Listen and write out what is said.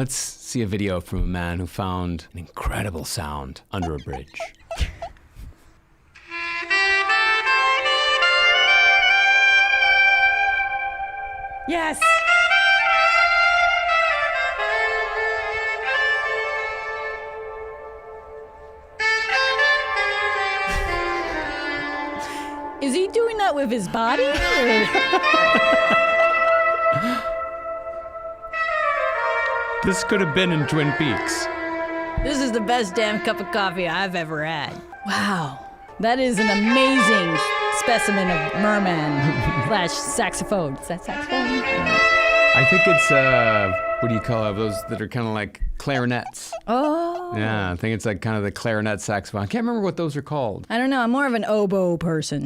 Let's see a video from a man who found an incredible sound under a bridge. Yes! Is he doing that with his body? This could have been in Twin Peaks. This is the best damn cup of coffee I've ever had. Wow. That is an amazing specimen of merman slash saxophone. Is that saxophone? I think it's, what do you call it? Those that are kind of like clarinets. Oh. Yeah, I think it's like kind of the clarinet saxophone. I can't remember what those are called. I don't know. I'm more of an oboe person.